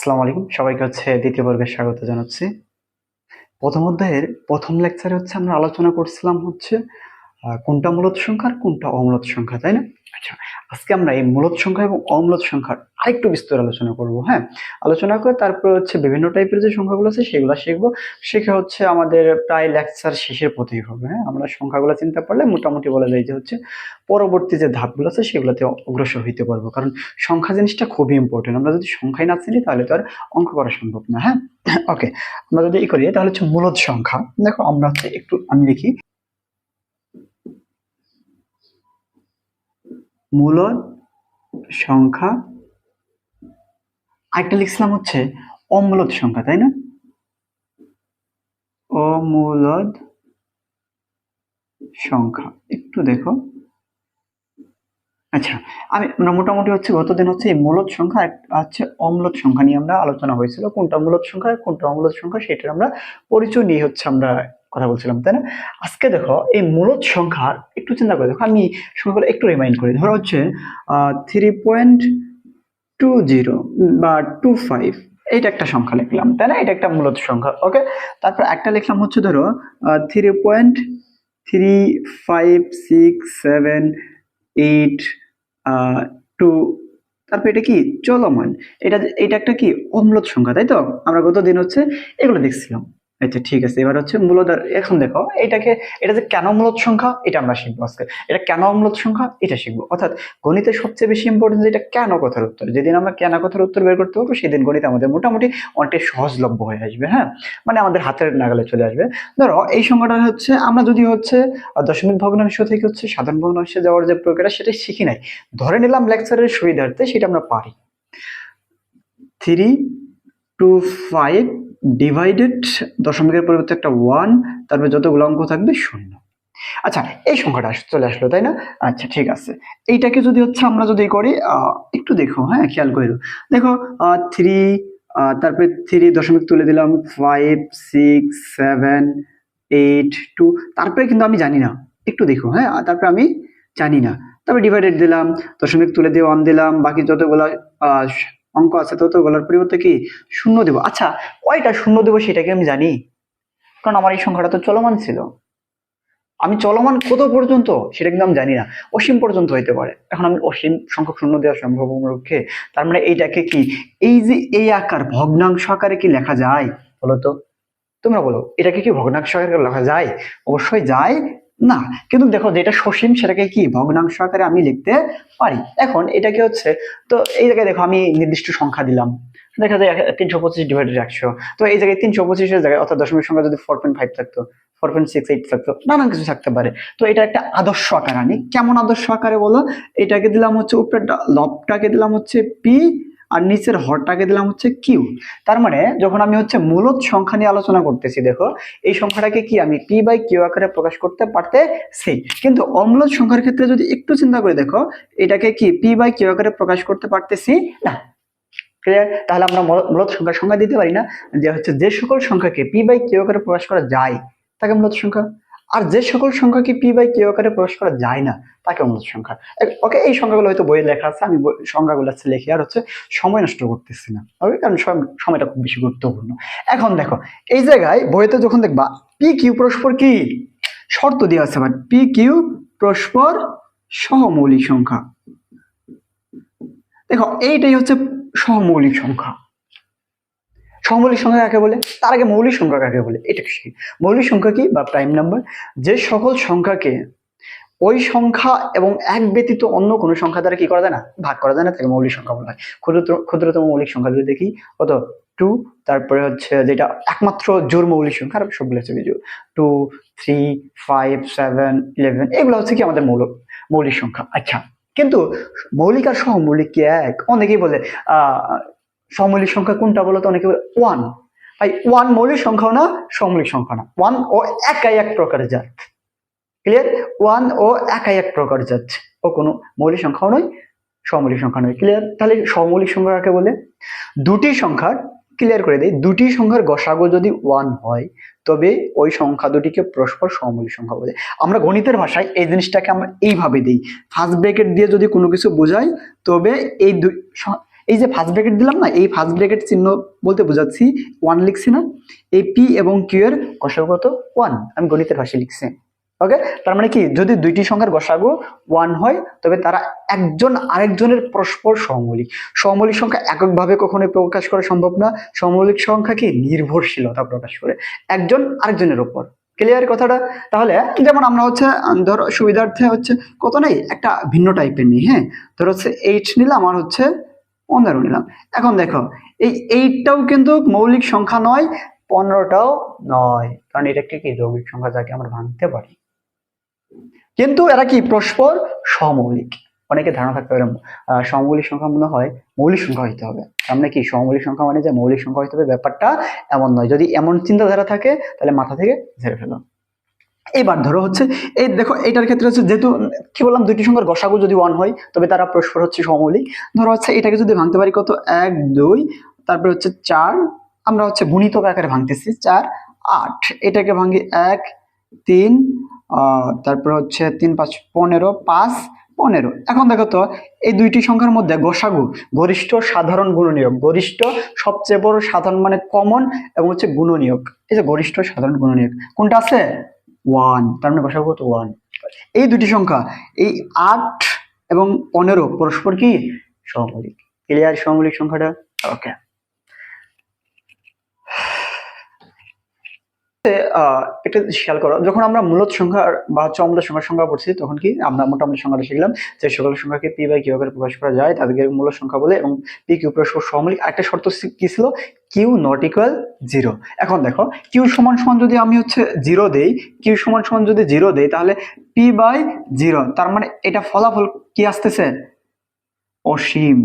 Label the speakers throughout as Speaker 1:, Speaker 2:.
Speaker 1: আসসালামু আলাইকুম, সবাইকে দ্বিতীয় বর্গের স্বাগত জানাচ্ছি। প্রথম অধ্যায়ের প্রথম লেকচারে আমরা আলোচনা করছিলাম কোনটা মূলদ সংখ্যা আর কোনটা অমূলদ সংখ্যা, তাই না? আচ্ছা, আজকে আমরা এই মূলদ সংখ্যা এবং অমূলদ সংখ্যার আরেকটু বিস্তর আলোচনা করব। হ্যাঁ, আলোচনা করে তারপর বিভিন্ন টাইপের যে সংখ্যাগুলো আছে সেগুলো শিখবো। শিখে আমাদের প্রায় লেকচার শেষের পথেই হবে। হ্যাঁ, আমরা সংখ্যাগুলো চিন্তা করলে মোটামুটি বলা যায় যে পরবর্তী যে ধাপগুলো আছে সেগুলোতে অগ্রসর হইতে পারবো, কারণ সংখ্যা জিনিসটা খুবই ইম্পর্টেন্ট। আমরা যদি সংখ্যাই না চিনি তাহলে তো আর অঙ্ক করা সম্ভব না। হ্যাঁ, ওকে, আমরা যদি করি তাহলে মূলদ সংখ্যা। দেখো আমরা আমি লিখি মূলদ সংখ্যা, আরেকটা লিখছিলাম অমূলদ সংখ্যা, তাই না? অমূলদ সংখ্যা একটু দেখো। আচ্ছা, আমরা মোটামুটি গতদিন এই মূলদ সংখ্যা অমূলদ সংখ্যা নিয়ে আমরা আলোচনা হয়েছিল। কোনটা মূলদ সংখ্যা কোনটা অমূলদ সংখ্যা সেটার আমরা পরিচয় নিয়ে আমরা কথা বলছিলাম, তাই না? আজকে দেখো এই মূলদ সংখ্যার একটু চিন্তা করে দেখো, আমি সংখ্যাগুলো একটু রিমাইন্ড করি। ধরো 3.20 বা 25, এইটা একটা সংখ্যা লিখলাম, তাই না? এটা একটা মূলদ সংখ্যা। ওকে, তারপর একটা লিখলাম ধরো 3.35678 2, তারপর এটা কি চলমান, এটা একটা কি অম্লদ সংখ্যা, তাই তো? আমরা গতদিন এগুলো দেখছিলাম। আচ্ছা ঠিক আছে, এবার মূলদ। এখন দেখো এটা যে কেন মূলদ সংখ্যা এটা আমরা শিখবো আজকে। এটা কেন অম্লদ সংখ্যা এটা শিখবো। অর্থাৎ গণিতের সবচেয়ে বেশি ইম্পর্টেন্ট এটা কেন কথার উত্তর। যেদিন আমরা কেন কথার উত্তর বের করতে পারবো সেদিন গণিত আমাদের মোটামুটি অনেকটাই সহজলভ্য হয়ে আসবে। হ্যাঁ, মানে আমাদের হাতের নাগালে চলে আসবে। ধরো এই সংখ্যাটা আমরা যদি দশমিক ভগ্নাংশ থেকে সাধারণ ভগ্নাংশে যাওয়ার যে প্রক্রিয়া সেটা শিখি নাই, ধরে নিলাম লেকচারের সুবিধার্থে সেটা আমরা পারি। 325 ডিভাইডেড, দশমিকের পরিবর্তে একটা 1, তারপরে যতগুলো অঙ্ক থাকবে 0। আচ্ছা, এই সংখ্যাটা চলে আসলো, তাই না? আচ্ছা ঠিক আছে, এইটাকে যদি আমরা যদি করি একটু দেখো। হ্যাঁ, খেয়াল করো, দেখো 3, তারপরে 3 দশমিক তুলে দিলাম 5 6 7 8 2, তারপরে কিন্তু আমি জানি না, একটু দেখো। হ্যাঁ, তারপরে আমি জানি না, তারপরে ডিভাইডেড দিলাম, দশমিক তুলে দিয়ে 1 দিলাম, বাকি যতগুলো অঙ্ক আছে ততগুলোর পরিবর্তে কি 0 দেবো। আচ্ছা, কয়টা 0 দেবো সেটা কি আমি জানি? কারণ আমার এই সংখ্যাটা তো চলমান ছিল। আমি চলমান কত পর্যন্ত সেটা কিন্তু আমি জানি না, অসীম পর্যন্ত হইতে পারে। এখন আমি অসীম সংখ্যক শূন্য দেওয়া সম্ভব আমার পক্ষে? তার মানে এইটাকে কি এই যে এই আকার ভগ্নাংশ আকারে কি লেখা যায় বলো তো? তোমরা বলো, এটাকে কি ভগ্নাংশ আকারে লেখা যায়? অবশ্যই যায় না। কিন্তু দেখো, যেটা সসীম সেটাকে কি ভগ্নাংশ আকারে আমি লিখতে পারি। এখন এটাকে তো এই জায়গায় দেখো আমি নির্দিষ্ট সংখ্যা দিলাম, দেখা যায় 325 ডিভাইডেড 100। তো এই জায়গায় 325-এর জায়গায় অর্থাৎ দশমিক সংখ্যা যদি 4.5 থাকতো, 4.68 থাকতো, নানান কিছু থাকতে পারে। তো এটা একটা আদর্শ আকার আনি। কেমন আদর্শ আকারে বলো? এটাকে দিলাম উপরের লবটাকে দিলাম পি, আর নিচের হরটাকে দিলাম কিউ। তার মানে যখন আমি মূলদ সংখ্যা নিয়ে আলোচনা করতেছি, দেখো এই সংখ্যাটাকে কি আমি পি বাই কিউ আকারে প্রকাশ করতে পারতেছি। কিন্তু অম্লদ সংখ্যার ক্ষেত্রে যদি একটু চিন্তা করে দেখো, এটাকে কি পি বাই কিউ আকারে প্রকাশ করতে পারতেছি না। ক্লিয়ার? তাহলে আমরা মূলদ সংখ্যার সংজ্ঞা দিতে পারি না যে যে সকল সংখ্যাকে পি বাই কিউ আকারে প্রকাশ করা যায় তাকে মূলদ সংখ্যা, আর যে সকল সংখ্যাকে পি বাই কিউ আকারে প্রকাশ করা যায় না তাকে অমূলদ সংখ্যা। ওকে, এই সংখ্যাগুলো হয়তো বইয়ে লেখা আছে, আমি সংখ্যাগুলো লিখে আর সময় নষ্ট করতেছি না। ওকে, কারণ সময়টা খুব বেশি গুরুত্বপূর্ণ। এখন দেখো এই জায়গায় বইতে যখন দেখবা পি কিউ পরস্পর কি শর্ত দেওয়া আছে, বাট পি কিউ পরস্পর সহমৌলিক সংখ্যা। দেখো এইটাই সহমৌলিক সংখ্যা। সহমৌলিক সংখ্যা কাকে বলে? তার আগে মৌলিক সংখ্যা কাকে বলে এটা শিখি। মৌলিক সংখ্যা কি বা প্রাইম নাম্বার, যে সকল সংখ্যাকে ওই সংখ্যা এবং এক ব্যতীত অন্য কোনো সংখ্যা দ্বারা কি করা যায় না, ভাগ করা যায় না, তাকে মৌলিক সংখ্যা বলা হয়। ক্ষুদ্রতম মৌলিক সংখ্যা যদি দেখি কত 2, তারপরে যেটা একমাত্র জোড় মৌলিক সংখ্যা, আর সবগুলো বিজোড় 2 3 5 7 11, এগুলো কি আমাদের মৌলিক সংখ্যা। আচ্ছা, কিন্তু মৌলিক আর সহমৌলিক কি এক? অনেকেই বলে সমৌলিক সংখ্যা কোনটা বলতো? অনেকে বলে 1। ভাই 1 মৌলিক সংখ্যাও না, সমৌলিক সংখ্যা না। 1 ও একাই এক প্রকারের জাত। ক্লিয়ার? 1 ও একাই এক প্রকার জাত, ও কোনো মৌলিক সংখ্যাও নয়, সমৌলিক সংখ্যা নয়। ক্লিয়ার? তাহলে সমৌলিক সংখ্যা কাকে বলে? দুটি সংখ্যার, ক্লিয়ার করে দেই, দুটি সংখ্যার গসাগু যদি 1 হয় তবে ওই সংখ্যা দুটিকে পরস্পর সমমৌলিক সংখ্যা বলে। আমরা গণিতের ভাষায় এই জিনিসটাকে আমরা এইভাবে দিই, ফার্স্ট ব্র্যাকেট দিয়ে যদি কোনো কিছু বোঝাই তবে এই যে ফার্স্ট ব্র্যাকেট দিলাম না, এই ফার্স্ট ব্র্যাকেট চিহ্ন বলতে বোঝাচ্ছি 1 লিখছি না, এই পি এবং কিউ এর গসাগু কত 1, আমি গণিতের ভাষায় লিখছি। ওকে, তার মানে কি যদি দুইটি সংখ্যার গসাগু 1 হয় তবে তারা একজন আরেকজনের পরস্পর সহমৌলিক। সহমৌলিক সংখ্যা এককভাবে কখনোই প্রকাশ করা সম্ভব না, সহমৌলিক সংখ্যা কি নির্ভরশীলতা প্রকাশ করে একজন আরেকজনের উপর। ক্লিয়ার কথাটা? তাহলে যেমন আমরা হচ্ছে ধরো সুবিধার্থে হচ্ছে কত নেই, একটা ভিন্ন টাইপের নিই। হ্যাঁ, ধরো হচ্ছে 8 নিলাম আর হচ্ছে 15 নিলাম। এখন দেখো এই 8টাও কিন্তু মৌলিক সংখ্যা নয়, 15টাও নয়, কারণ এটা একটি কি যৌগিক সংখ্যা যাকে আমরা ভাঙতে পারি, কিন্তু এরা কি পরস্পর সমমৌলিক। অনেকে ধারণা থাকতে পারে সমমৌলিক সংখ্যা মনে হয় মৌলিক সংখ্যা হইতে হবে, আমরা কি সমমৌলিক সংখ্যা মানে যে মৌলিক সংখ্যা হইতে হবে ব্যাপারটা এমন নয়। যদি এমন চিন্তাধারা থাকে তাহলে মাথা থেকে ঝেড়ে ফেলো। এবার ধরো হচ্ছে এই দেখো এটার ক্ষেত্রে হচ্ছে যেহেতু কি বললাম দুইটি সংখ্যার গসাগু যদি 1 হয় তবে তারা পরস্পর হচ্ছে সমমৌলিক। ধরো হচ্ছে এটাকে যদি ভাঙতে পারি কত 1 2, তারপরে হচ্ছে 4, আমরা হচ্ছে গুণিতক আকারে ভাঙতেছি 4 8, এটাকে ভাঙি 1 3, তারপর হচ্ছে 3 5 15 5 15। এখন দেখো তো এই দুইটি সংখ্যার মধ্যে গসাগু গরিষ্ঠ সাধারণ গুণনীয়ক, গরিষ্ঠ সবচেয়ে বড় সাধারণ মানে কমন, এবং হচ্ছে গুণনীয়ক, এই যে গরিষ্ঠ সাধারণ গুণনীয়ক কোনটা আছে 1, তার মানে গসাগু কত 1। এই দুটি সংখ্যা এই 8 এবং 15 পরস্পর কি সমমৌলিক। ক্লিয়ার সমমৌলিক সংখ্যাটা? ওকে, এটা খেয়াল করো যখন আমরা মূলদ সংখ্যা বা হচ্ছে অমূলদ সংখ্যার সংখ্যা পড়ছি তখন কি আমরা মোটামুটি সংখ্যাটা শিখলাম যে সকল সংখ্যাকে পি বাই কিউ আকারে প্রকাশ করা যায় তাদেরকে মূলদ সংখ্যা বলে, এবং পি কিউ পরস্পর সমমৌলিক। একটা শর্ত কি ছিল, কিউ নট ইকুয়াল 0। এখন দেখো কিউ সমান সমান যদি আমি হচ্ছে 0 দেই, কিউ সমান সমান যদি 0 দেই তাহলে পি বাই 0, তার মানে এটা ফলাফল কি আসতেছে অসীম।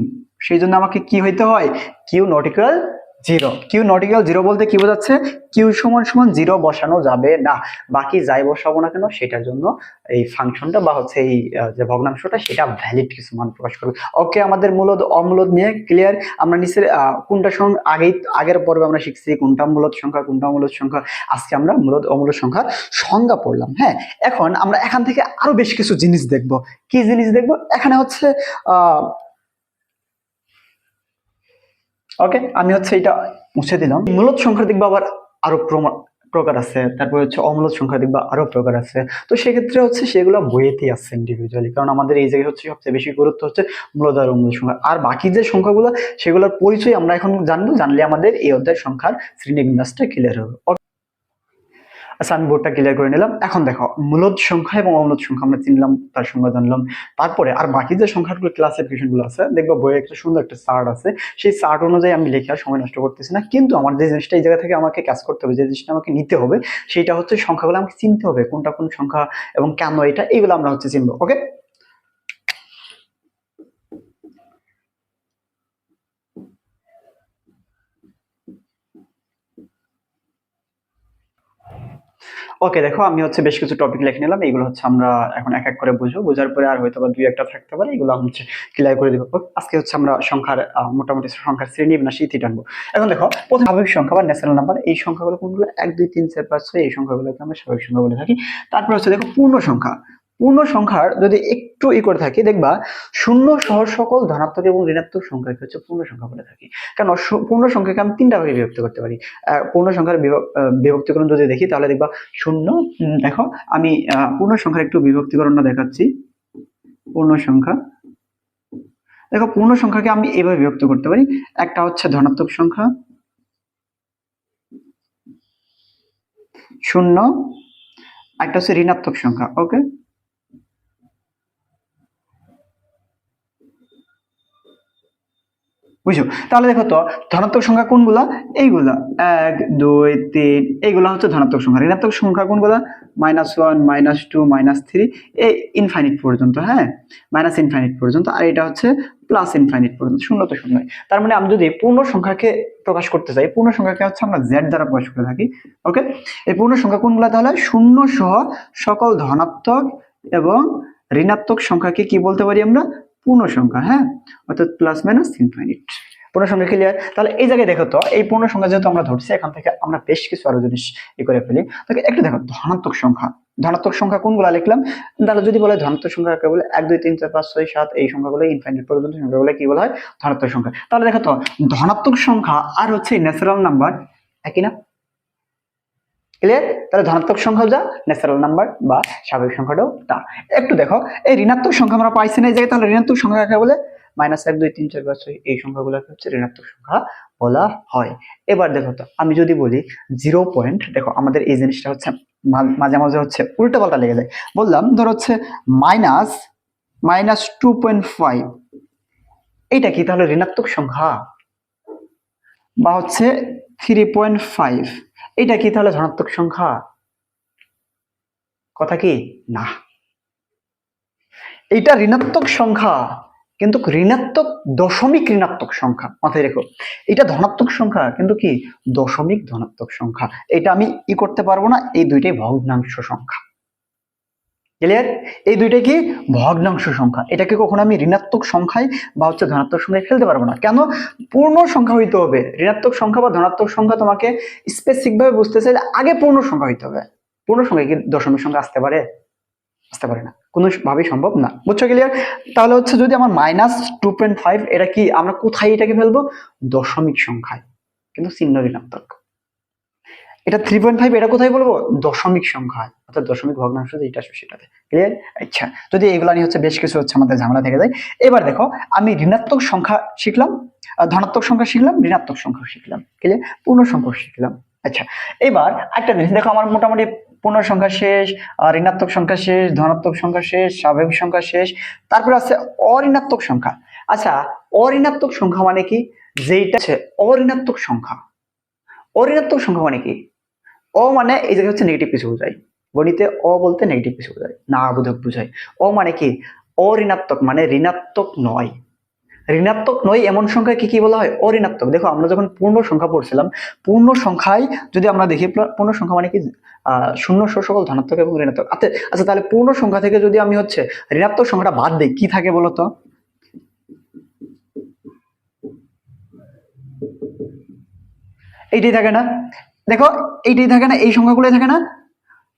Speaker 1: সেই জন্য আমাকে কি হইতে হয়, Q naught equal 0। Q naught equal 0 বলতে কি বোঝাচ্ছে, কিউ সমান সমান 0 বসানো যাবে না, বাকি যাই বসাবো না কেন সেটার জন্য এই ফাংশনটা বা হচ্ছে এই যে ভগ্নাংশটা সেটা ভ্যালিড কিছু মান প্রকাশ করবে। ওকে, আমাদের মূলদ অমূলদ নিয়ে ক্লিয়ার। আমরা নিচের কোনটা সংখ্যা আগের পর্বে আমরা শিখছি কোনটা মূলদ সংখ্যা কোনটা অমূলদ সংখ্যা, আজকে আমরা মূলদ অমূলদ সংখ্যার সংজ্ঞা পড়লাম। হ্যাঁ, এখন আমরা এখান থেকে আরো বেশ কিছু জিনিস দেখব। কি জিনিস দেখব? এখানে হচ্ছে ওকে, আমি হচ্ছে এটা মুছে দিলাম। মূলদ সংখ্যা দেখবো আবার আরো প্রকার আছে, তারপর হচ্ছে অমূলদ সংখ্যা দেখবা আরো প্রকার আছে। তো সেক্ষেত্রে হচ্ছে সেগুলো বইয়েতেই আছে ইন্ডিভিজুয়ালি, কারণ আমাদের এই জায়গায় হচ্ছে সবচেয়ে বেশি গুরুত্ব হচ্ছে মূলদ আর অমূলদ সংখ্যা। আর বাকি যে সংখ্যাগুলো সেগুলোর পরিচয় আমরা এখন জানবো, জানলে আমাদের এই অধ্যায় সংখ্যার শ্রেণীবিন্যাসটা ক্লিয়ার হবে। আচ্ছা, আমি বোর্ডটা ক্লিয়ার করে নিলাম। এখন দেখো মূলদ সংখ্যা এবং অমূলদ সংখ্যা আমরা চিনলাম, তার সংজ্ঞা জানলাম। তারপরে আর বাকি যে সংখ্যাগুলো ক্লাসিফিকেশন গুলো আছে দেখবো বইয়ে একটা সুন্দর একটা চার্ট আছে, সেই চার্ট অনুযায়ী আমি লিখে আর সময় নষ্ট করতেছি না, কিন্তু আমার যে জিনিসটা এই জায়গা থেকে আমাকে কাজ করতে হবে, যে জিনিসটা আমাকে নিতে হবে সেটা হচ্ছে সংখ্যাগুলো আমাকে চিনতে হবে, কোনটা কোন সংখ্যা এবং কেন এটা, এইগুলো আমরা হচ্ছে চিনবো। ওকে, ওকে, দেখো আমি হচ্ছে বেশ কিছু টপিক লিখে নিলাম, এগুলো হচ্ছে আমরা এখন এক এক করে বুঝবো, বোঝার পরে আর হয়তো বা দুই একটা থাকতে পারে, এগুলো হচ্ছে ক্লিয়ার করে দিব। আজকে হচ্ছে আমরা সংখ্যার মোটামুটি সংখ্যার শ্রেণী বিন্যাস ইতি টানবো। এখন দেখো প্রথম স্বাভাবিক সংখ্যা বা ন্যাচারাল নাম্বার, এই সংখ্যাগুলো কোনগুলো 1 2 3 4 5 6, এই সংখ্যাগুলোকে আমরা স্বাভাবিক সংখ্যা বলে থাকি। তারপর হচ্ছে দেখো পূর্ণ সংখ্যা, পূর্ণ সংখ্যার যদি একটু করে থাকি দেখবা শূন্য সহ সকল ধনাত্মক এবং ঋণাত্মক সংখ্যাকে হচ্ছে পূর্ণ সংখ্যা বলে থাকি। কারণ পূর্ণ সংখ্যাকে আমি 3টা ভাগে বিভক্ত করতে পারি। পূর্ণ সংখ্যার বিভক্তিকরণ যদি দেখি তাহলে দেখবা শূন্য, দেখো আমি পূর্ণ সংখ্যার একটু বিভক্তিকরণটা দেখাচ্ছি। পূর্ণ সংখ্যা, দেখো পূর্ণ সংখ্যাকে আমি এভাবে বিভক্ত করতে পারি, একটা হচ্ছে ধনাত্মক সংখ্যা 0, একটা হচ্ছে ঋণাত্মক সংখ্যা। ওকে, বুঝছো? তাহলে দেখো তো ধনাত্মক সংখ্যা কোনগুলা, এইগুলা 1 2 3, এইগুলা হচ্ছে ধনাত্মক সংখ্যা। ঋণাত্মক সংখ্যা কোনগুলা, -1 -2 -3, এই ইনফাইনিট পর্যন্ত। হ্যাঁ, মাইনাস ইনফাইনিট পর্যন্ত, আর এটা হচ্ছে প্লাস ইনফাইনিট পর্যন্ত, শূন্য তো শূন্য। তার মানে আমি যদি পূর্ণ সংখ্যাকে প্রকাশ করতে চাই, পূর্ণ সংখ্যাকে হচ্ছে আমরা z দ্বারা প্রকাশ করে থাকি। ওকে, এই পূর্ণ সংখ্যা কোনগুলা, তাহলে শূন্য সহ সকল ধনাত্মক এবং ঋণাত্মক সংখ্যাকে কি বলতে পারি আমরা, পূর্ণ সংখ্যা। হ্যাঁ, অর্থাৎ প্লাস মাইনাস ইনফাইনিট। পূর্ণ সংখ্যা ক্লিয়ার? তাহলে এই জায়গায় দেখো তো এই পূর্ণ সংখ্যা যেহেতু আমরা ধরছি, এখান থেকে আমরা বেশ কিছু আরো জিনিস করে ফেলি। একটু দেখো ধনাত্মক সংখ্যা, ধনাত্মক সংখ্যা কোনগুলো লিখলাম, তাহলে যদি বলে ধনাত্মক সংখ্যা কাকে বলে, 1 2 3 4 5 6 7 এই সংখ্যাগুলো ইনফাইনাইট পর্যন্ত সংখ্যাগুলো কি বলা হয়, ধনাত্মক সংখ্যা। তাহলে দেখো তো ধনাত্মক সংখ্যা আর হচ্ছে ন্যাচারাল নাম্বার একই না, ক্লিয়ার? তাহলে ধনাত্মক সংখ্যা যা, ন্যাচারাল নাম্বার বা স্বাভাবিক সংখ্যাটাও তা। একটু দেখো এই ঋণাত্মক সংখ্যা আমরা পাইছি না এই জায়গায়, তাহলে ঋণাত্মক সংখ্যা কাকে বলে, -1 2 3 4 5 6 এই সংখ্যাগুলোকে হচ্ছে ঋণাত্মক সংখ্যা বলা হয়। এবার দেখো তো আমি যদি বলি 0 পয়েন্ট, দেখো আমাদের এই জিনিসটা হচ্ছে মাঝে মাঝে হচ্ছে উল্টো পাল্টা লেগে যায়। বললাম ধর হচ্ছে -2.5, এইটা কি তাহলে ঋণাত্মক সংখ্যা? বা হচ্ছে 3.5, এটা কি তাহলে ধনাত্মক সংখ্যা? কথা কি না, এটা ঋণাত্মক সংখ্যা, কিন্তু ঋণাত্মক দশমিক ঋণাত্মক সংখ্যা, মাথায় রেখো। এটা ধনাত্মক সংখ্যা কিন্তু কি দশমিক ধনাত্মক সংখ্যা, এটা আমি করতে পারবো না, এই দুইটাই ভগ্নাংশ সংখ্যা, ক্লিয়ার? এই দুইটা কি ভগ্নাংশ সংখ্যা, এটাকে কখনো আমি ঋণাত্মক সংখ্যায় বা হচ্ছে ধনাত্মক সংখ্যায় ফেলতে পারবো না। কেন? পূর্ণ সংখ্যা হইতে হবে। ঋণাত্মক সংখ্যা বা ধনাত্মক সংখ্যা তোমাকে স্পেসিফিক ভাবে বুঝতে চাইলে আগে পূর্ণ সংখ্যা হইতে হবে। পূর্ণ সংখ্যায় কি দশমিক সংখ্যা আসতে পারে? আসতে পারে না, কোনো ভাবেই সম্ভব না, বুঝছো? ক্লিয়ার? তাহলে হচ্ছে যদি আমার -2.5, এটা কি আমরা কোথায় এটাকে ফেলবো, দশমিক সংখ্যায়, কিন্তু চিহ্ন ঋণাত্মক। এটা 3.5, এটা কোথায় বলবো, দশমিক সংখ্যায়, অর্থাৎ দশমিক ভগ্নাংশ যেটা আসবে সেটাতে, ক্লিয়ার? আচ্ছা, যদি এগুলা নিয়ে হচ্ছে বেশ কিছু হচ্ছে আমাদের ঝামেলা থেকে যায়। এবার দেখো আমি ঋণাত্মক সংখ্যা শিখলাম, ধনাত্মক সংখ্যা শিখলাম, ঋণাত্মক সংখ্যা শিখলাম, ক্লিয়ার? পূর্ণ সংখ্যা শিখলাম। আচ্ছা, এবার একটা জিনিস দেখো, আমার মোটামুটি পূর্ণ সংখ্যা শেষ, ঋণাত্মক সংখ্যা শেষ, ধনাত্মক সংখ্যা শেষ, স্বাভাবিক সংখ্যা শেষ, তারপরে আছে অঋণাত্মক সংখ্যা। আচ্ছা, অঋণাত্মক সংখ্যা মানে কি, যেটা আছে অঋণাত্মক সংখ্যা। অঋণাত্মক সংখ্যা মানে কি, মানে এই জায়গায় হচ্ছে নেগেটিভ কিছু বোঝায়, গণিতে বলতে নেগেটিভ কিছু বোঝায়, না বোধক বোঝায়। মানে কি, অঋণাত্মক মানে ঋণাত্মক নয়। ঋণাত্মক নয় এমন সংখ্যা কি কি বলা হয়, অঋণাত্মক। দেখো আমরা যখন পূর্ণ সংখ্যা পড়ছিলাম, পূর্ণ সংখ্যায় যদি আমরা দেখি, পূর্ণ সংখ্যা মানে কি, শূন্য সকল ধনাত্মক এবং ঋণাত্মক। আচ্ছা আচ্ছা, তাহলে পূর্ণ সংখ্যা থেকে যদি আমি হচ্ছে ঋণাত্মক সংখ্যাটা বাদ দিই, কি থাকে বলতো, এইটাই থাকে না? দেখো এইটাই থাকে না, এই সংখ্যাগুলোই থাকে না।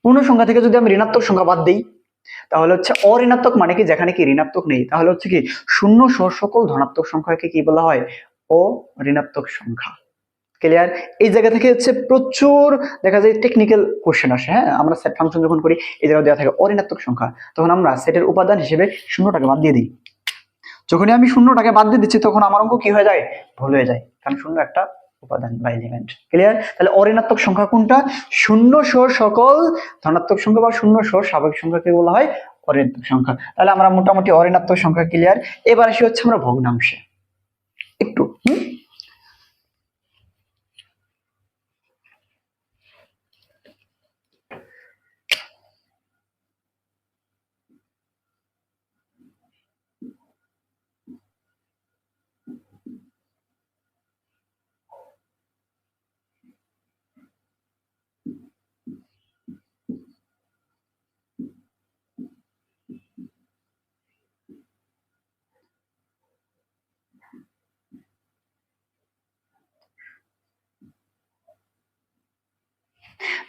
Speaker 1: পূর্ণ সংখ্যা থেকে যদি আমি ঋণাত্মক সংখ্যা বাদ দিই, তাহলে হচ্ছে অঋণাত্মক মানে কি, যেখানে কি ঋণাত্মক নেই, তাহলে হচ্ছে কি শূন্য সকল ধনাত্মক সংখ্যাকে কি বলা হয়, অঋণাত্মক সংখ্যা, ক্লিয়ার? এই জায়গা থেকে হচ্ছে প্রচুর দেখা যায় টেকনিক্যাল কোশ্চেন আসে। হ্যাঁ, আমরা সেট ফাংশন যখন করি, এই জায়গায় দেওয়া থাকে অঋণাত্মক সংখ্যা, তখন আমরা সেটের উপাদান হিসেবে শূন্যটাকে বাদ দিয়ে দিই। যখনই আমি শূন্যটাকে বাদ দিয়ে দিচ্ছি, তখন আমার অঙ্ক কি হয়ে যায়, ভুল হয়ে যায়, কারণ শূন্য একটা উপাদান বা এলিমেন্ট, ক্লিয়ার? তাহলে অঋণাত্মক সংখ্যা কোনটা, শূন্য সহ সকল ধনাত্মক সংখ্যা বা শূন্য সহ স্বাভাবিক সংখ্যাকে বলা হয় অঋণাত্মক সংখ্যা। তাহলে আমরা মোটামুটি অঋণাত্মক সংখ্যা ক্লিয়ার। এবার আসি হচ্ছে আমরা ভগ্নাংশে একটু।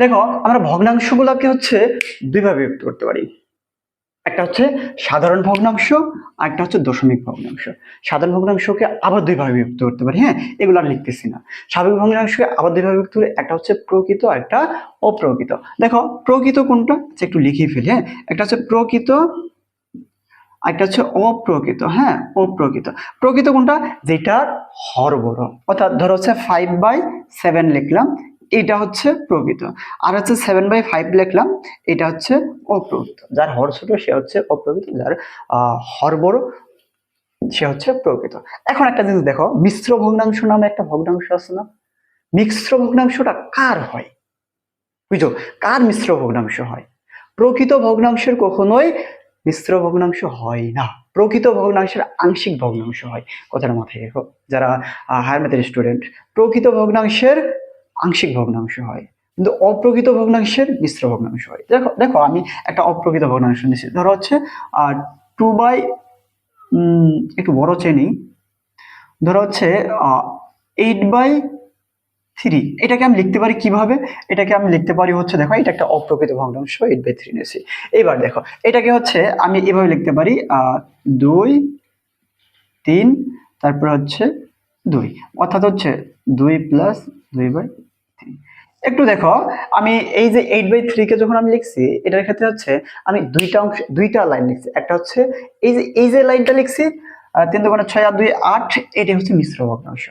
Speaker 1: দেখো আমরা ভগ্নাংশগুলোকে হচ্ছে দুই ভাবে বিভক্ত করতে পারি, একটা হচ্ছে সাধারণ ভগ্নাংশ, আর একটা হচ্ছে দশমিক ভগ্নাংশ। সাধারণ ভগ্নাংশকে আবার দুই ভাবে বিভক্ত করতে পারি, হ্যাঁ, এগুলো আমি লিখতেছি না। স্বাভাবিক ভগ্নাংশকে আবার দুই ভাবে বিভক্ত করে, একটা হচ্ছে প্রকৃত আর একটা অপ্রকৃত। দেখো প্রকৃত কোনটা, আচ্ছা একটু লিখে ফেলি, হ্যাঁ, একটা হচ্ছে প্রকৃত, একটা হচ্ছে অপ্রকৃত। হ্যাঁ, অপ্রকৃত। প্রকৃত কোনটা, যেটার হর বড়, অর্থাৎ ধরো হচ্ছে 5/7 লিখলাম, এটা হচ্ছে প্রকৃত। আর হচ্ছে 7/5 লিখলাম, এটা হচ্ছে অপ্রকৃত। যার হর ছোট সে হচ্ছে অপ্রকৃত, যার হর বড় সে হচ্ছে প্রকৃত। এখন একটা জিনিস দেখো, মিশ্র ভগ্নাংশ নামে একটা ভগ্নাংশ আছে না, মিশ্র ভগ্নাংশটা কার হয়, বুঝো, কার মিশ্র ভগ্নাংশ হয়? প্রকৃত ভগ্নাংশের কখনোই মিশ্র ভগ্নাংশ হয় না, প্রকৃত ভগ্নাংশের আংশিক ভগ্নাংশ হয়। কথাটা মাথায় রেখো যারা হায়ার ম্যাথের স্টুডেন্ট, প্রকৃত ভগ্নাংশের আংশিক ভগ্নাংশ হয়, কিন্তু অপ্রকৃত ভগ্নাংশের মিশ্র ভগ্নাংশ হয়। দেখো দেখো আমি একটা অপ্রকৃত ভগ্নাংশ নিচ্ছি, ধরো হচ্ছে 2 বাই, একটু বড় চেনি, ধরো হচ্ছে 8/3, 3। এটাকে আমি লিখতে পারি কিভাবে? এটাকে আমি লিখতে পারি হচ্ছে, দেখো এটা একটা অপ্রকৃত ভগ্নাংশ, 8/3 নিয়েছি। এবার দেখো এটাকে হচ্ছে আমি এভাবে লিখতে পারি 2 3 তারপর হচ্ছে 2, অর্থাৎ হচ্ছে 2 প্লাস 2/3। একটু দেখো, আমি এই যে 8/3 কে যখন আমি লিখছি, এটার ক্ষেত্রে হচ্ছে আমি দুইটা লাইন লিখছি। একটা হচ্ছে এই যে লাইনটা লিখছি 3 2 6 আর 2 8, এটা হচ্ছে মিশ্র ভগ্নাংশ,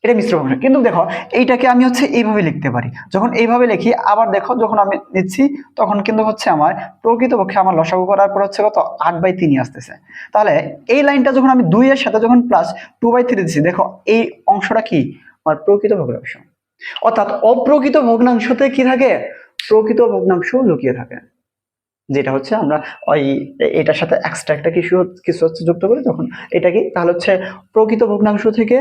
Speaker 1: এটা মিশ্র ভগ্নাংশ। কিন্তু দেখো এইটাকে আমি হচ্ছে এইভাবে লিখতে পারি। যখন এইভাবে লিখি, আবার দেখো যখন আমি নিচ্ছি তখন কিন্তু হচ্ছে আমার প্রকৃতপক্ষে আমার লসাগু করার পর হচ্ছে কত 8/3 আসতেছে। তাহলে এই লাইনটা যখন আমি 2 এর সাথে যখন প্লাস 2/3 দিচ্ছি, দেখো এই অংশটা কি আমার প্রকৃত ভগ্নাংশ। অর্থাৎ অপ্রকৃত ভগ্নাংশতে কি থাকে? প্রকৃত ভগ্নাংশ লুকিয়ে থাকে। যেটা হচ্ছে আমরা ওই এটার সাথে এক্সট্রা একটা কিছু কিছু হচ্ছে যুক্ত করি, তখন এটা কি তাহলে হচ্ছে প্রকৃত ভগ্নাংশ থেকে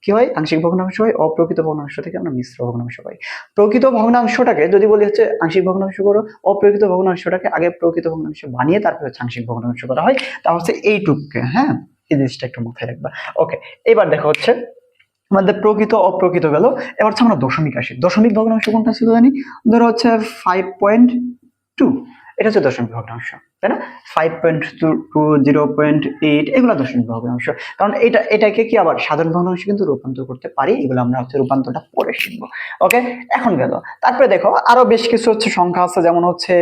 Speaker 1: কি হয়? আংশিক ভগ্নাংশ হয়। অপ্রকৃত ভগ্নাংশ থেকে আমরা মিশ্র ভগ্নাংশ পাই। প্রকৃত ভগ্নাংশটাকে যদি বলি হচ্ছে আংশিক ভগ্নাংশ করো, অপ্রকৃত ভগ্নাংশটাকে আগে প্রকৃত ভগ্নাংশ বানিয়ে তারপর হচ্ছে আংশিক ভগ্নাংশ করা হয়। তা হচ্ছে এইটুকুকে, হ্যাঁ, এই জিনিসটা একটু মাথায় রাখবা। ওকে, এবার দেখো হচ্ছে আমাদের প্রকৃত অপ্রকৃত গেল। এবার হচ্ছে আমরা দশমিক আসি। দশমিক ভগ্নাংশ কোনটা ছিল জানি? ধরো হচ্ছে 5.2, এটা হচ্ছে দশমিক ভগ্নাংশ, তাই না? 5.2, 0.8, এগুলো দশমিক ভগ্নাংশ। কারণ এটাকে কি আবার সাধারণ ভগ্নাংশ কিন্তু রূপান্তর করতে পারি। এগুলো আমরা হচ্ছে রূপান্তরটা পরে শিখবো। ওকে, এখন গেল। তারপরে দেখো আরো বেশ কিছু হচ্ছে সংখ্যা আছে, যেমন হচ্ছে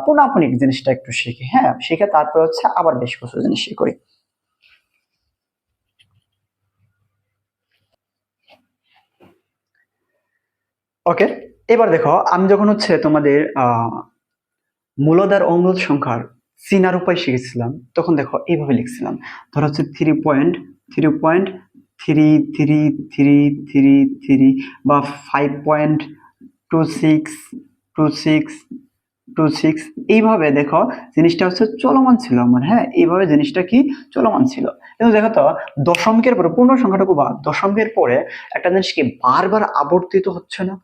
Speaker 1: পুনাপুনিক জিনিসটা একটু শিখি। হ্যাঁ, শিখে তারপরে হচ্ছে আবার বেশ কিছু জিনিস করি। ওকে, এবার দেখো আমি যখন হচ্ছে তোমাদের মূলদ আর অম্লদ সংখ্যার চিনার উপায় শিখেছিলাম, তখন দেখো এইভাবে লিখছিলাম। ধরো হচ্ছে 3.33333 বা 5.262626, এইভাবে দেখো জিনিসটা হচ্ছে চলমান ছিল আমার। হ্যাঁ, এইভাবে জিনিসটা কি চলমান ছিল। কিন্তু দেখো তো দশমিকের পরে, পূর্ণ সংখ্যাটুকু বা দশমিকের পরে একটা জিনিস কি বারবার আবর্তিত হচ্ছে না?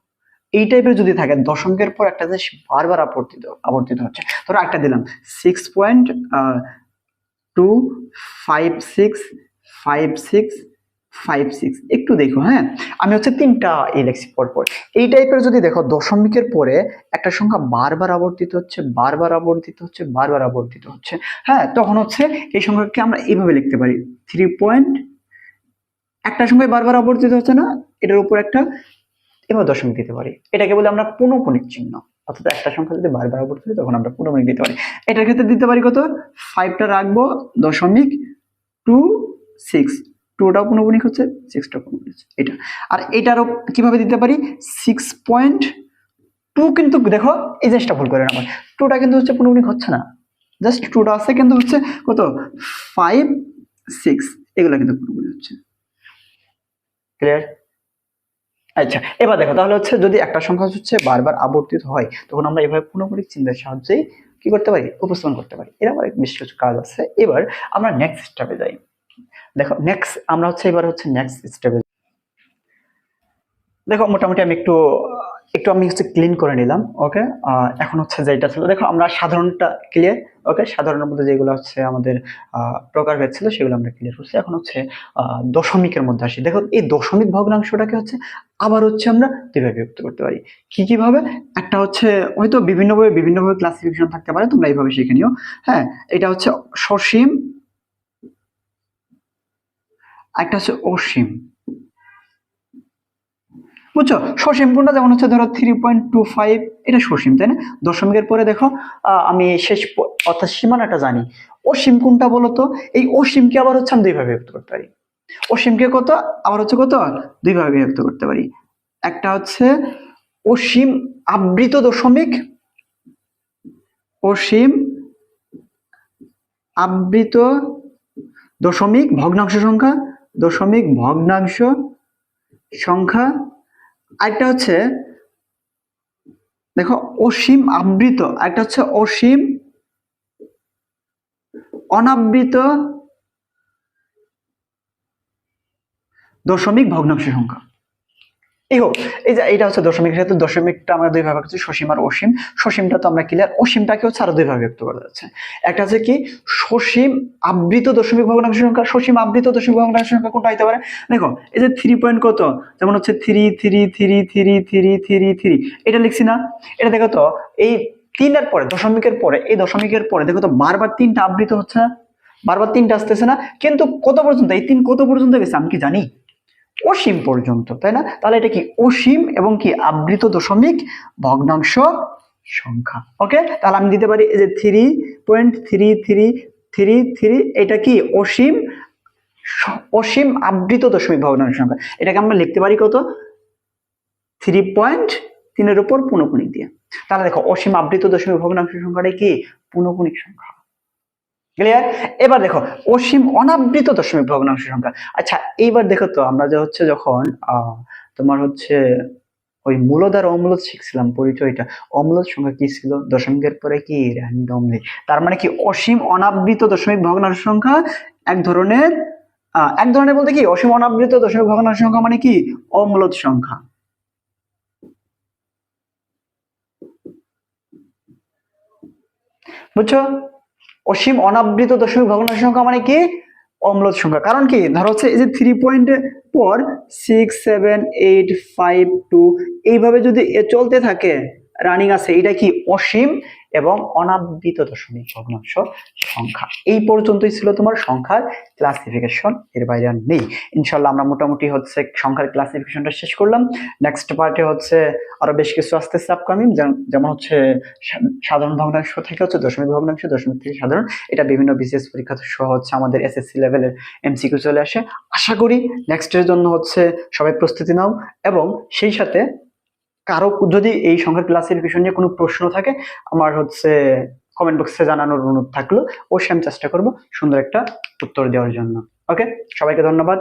Speaker 1: এই টাইপের যদি থাকে, দশমিকের পর একটা জিনিস বারবার আবর্তিত আবর্তিত হচ্ছে। ধরো একটা দিলাম 6.2565656, একটু দেখো। হ্যাঁ, আমি হচ্ছে তিনটা এই লেখছি পরপর। এই টাইপের যদি দেখো দশমিকের পরে একটা সংখ্যা বারবার আবর্তিত হচ্ছে, বারবার আবর্তিত হচ্ছে, বারবার আবর্তিত হচ্ছে, হ্যাঁ, তখন হচ্ছে এই সংখ্যাকে আমরা এইভাবে লিখতে পারি। 3. একটা সংখ্যায় বারবার আবর্তিত হচ্ছে না, এটার উপর একটা এবার দশমিক দিতে পারি। এটাকে বলে আমরা পুনঃপুনিক চিহ্ন। অর্থাৎ একটা সংখ্যা যদি বারবার আবর্তিত হয় তখন আমরা পুনঃপুনিক দিতে পারি। এটার ক্ষেত্রে দিতে পারি কত? 5টা রাখবো, 0.26, 2টাও পুনঃপুনিক হচ্ছে, 6টা পুনঃপুনিক হচ্ছে, এটা। আর এটারও কিভাবে দিতে পারি? 6.2, কিন্তু দেখো এই জিনিসটা ভুল করে না, আমার 2টা কিন্তু হচ্ছে পুনঃপুনিক হচ্ছে না, জাস্ট 2টা আছে, কিন্তু হচ্ছে কত 5 6, এগুলো কিন্তু পুনঃপুনিক হচ্ছে। ক্লিয়ার? আচ্ছা, এবার দেখো তাহলে হচ্ছে যদি একটা সংখ্যা হচ্ছে বারবার আবর্তিত হয়, তখন আমরা এভাবে পুনঃপুনিক চিহ্নের সাহায্যে কি করতে পারি? উপস্থাপন করতে পারি। এর আবার বেশ কিছু কাজ আছে। এবার আমরা নেক্সট স্টেপে যাই। দেখো নেক্সট আমরা হচ্ছে এবার হচ্ছে নেক্সট স্টেপে। দেখো মোটামুটি আমি একটু একটু আমি হচ্ছে ক্লিন করে নিলাম। ওকে, এখন হচ্ছে যেটা ছিল, দেখো আমরা সাধারণটা ক্লিয়ার। ওকে, সাধারণের মধ্যে যেগুলো হচ্ছে আমাদের প্রকারভেদ ছিল সেগুলো আমরা ক্লিয়ার করছি। এখন হচ্ছে দশমিকের মধ্যে আসি। দেখো এই দশমিক ভগ্নাংশটাকে হচ্ছে আবার হচ্ছে আমরা দুইভাবে বিভক্ত করতে পারি। কি কিভাবে? একটা হচ্ছে হয়তো বিভিন্নভাবে ক্লাসিফিকেশন থাকতে পারে, তোমরা এইভাবে শিখে নিও। হ্যাঁ, এটা হচ্ছে সসীম, একটা হচ্ছে অসীম। বুঝছো সসীম কোনটা? যেমন হচ্ছে ধরো 3.25, এটা সসীম, তাই না? দশমিকের পরে দেখো আমি শেষ অর্থাৎ সীমানাটা জানি। অসীম কোনটা বলতো? এই অসীমকে আবার হচ্ছে আমি দুইভাবে বিভক্ত করতে পারি। অসীমকে কত আবার হচ্ছে কত দুইভাবে বিভক্ত করতে পারি। একটা হচ্ছে অসীম আবৃত দশমিক, অসীম আবৃত দশমিক ভগ্নাংশ সংখ্যা, দশমিক ভগ্নাংশ সংখ্যা। আরেকটা হচ্ছে দেখো অসীম আবৃত, একটা হচ্ছে অসীম অনাবৃত দশমিক ভগ্নাংশ সংখ্যা। এই হোক, এই যে এটা হচ্ছে দশমিক ক্ষেত্রে, দশমিকটা আমরা দুই ভাগে ভাগ করছি, সসীম আর অসীম। সসীমটা তো আমরা ক্লিয়ার, অসীমটাকে হচ্ছে আরো দুই ভাগে ব্যক্ত করা যাচ্ছে। একটা আছে কি সসীম আবৃত দশমিক ভগ্নাংশ সংখ্যা। সসীম আবৃত দশমিক ভগ্নাংশ সংখ্যা কোনটা হতে পারে? দেখো এই যে 3 পয়েন্ট কত, যেমন হচ্ছে 3 এটা লিখছি না? এটা দেখো তো এই 3 এর পরে, দশমিকের পরে, এই দশমিকের পরে দেখো তো বারবার 3টা আবৃত হচ্ছে না, বারবার 3টা আসতেছে না, কিন্তু কত পর্যন্ত, এই 3 কত পর্যন্ত গেছে আমি কি জানি? অসীম পর্যন্ত, তাই না? তাহলে এটা কি অসীম এবং কি আবৃত দশমিক ভগ্নাংশ সংখ্যা। ওকে, তাহলে আমি দিতে পারি এই যে 3.3333, এটা কি অসীম, অসীম আবৃত দশমিক ভগ্নাংশ সংখ্যা। এটাকে আমরা লিখতে পারি কত? 3.3 এর উপর পুনঃপুনিক দিয়ে। তাহলে দেখো অসীম আবৃত দশমিক ভগ্নাংশ সংখ্যাটা কি পুনঃপুনিক সংখ্যা। ক্লিয়ার? এবার দেখো অসীম অনাবৃত দশমিক ভগ্নাংশ সংখ্যা। আচ্ছা এইবার দেখো তো আমরা যে হচ্ছে যখন তোমার হচ্ছে ওই মূলদ আর অমূলদ শিখছিলাম পরিচয়টা, অমূলদ সংখ্যা কি ছিল? দশমিকের পরে কি র্যান্ডমলি। তার মানে কি অসীম অনাবৃত দশমিক ভগ্নাংশ সংখ্যা এক ধরনের, এক ধরনের বলতে কি অসীম অনাবৃত দশমিক ভগ্নাংশ সংখ্যা মানে কি অমূলদ সংখ্যা। বুঝছো? অসীম অনাবৃত দশমিক ভগ্নাংশ সংখ্যা মানে কি অম্লজ সংখ্যা। কারণ কি ধরো হচ্ছে এই যে 3 পয়েন্টের পর 6 7 8 5 2 এইভাবে যদি চলতে থাকে, রানিং আছে, এটা কি অসীম এবং অনাবৃত দশমিক ভগ্নাংশ সংখ্যা। এই পর্যন্তই ছিল তোমার সংখ্যার ক্লাসিফিকেশন, এর বাইরে আর নেই। ইনশাল্লাহ আমরা মোটামুটি হচ্ছে সংখ্যার ক্লাসিফিকেশনটা শেষ করলাম। নেক্সট পার্টে হচ্ছে আরো বেশ কিছু আসতেছে আপকামিং, যেমন হচ্ছে সাধারণ ভগ্নাংশ থেকে হচ্ছে দশমিক ভগ্নাংশ, দশমিক থেকে সাধারণ, এটা বিভিন্ন বিসিএস পরীক্ষা সহ হচ্ছে আমাদের এসএসসি লেভেলের এমসিকিউ চলে আসে। আশা করি নেক্সটের জন্য হচ্ছে সবাই প্রস্তুতি নাও, এবং সেই সাথে কারো যদি এই সংখ্যার ক্লাসিফিকেশন নিয়ে কোনো প্রশ্ন থাকে আমার হচ্ছে কমেন্ট বক্সে জানানোর অনুরোধ থাকলো, অবশ্যই আমি চেষ্টা করবো সুন্দর একটা উত্তর দেওয়ার জন্য। ওকে, সবাইকে ধন্যবাদ।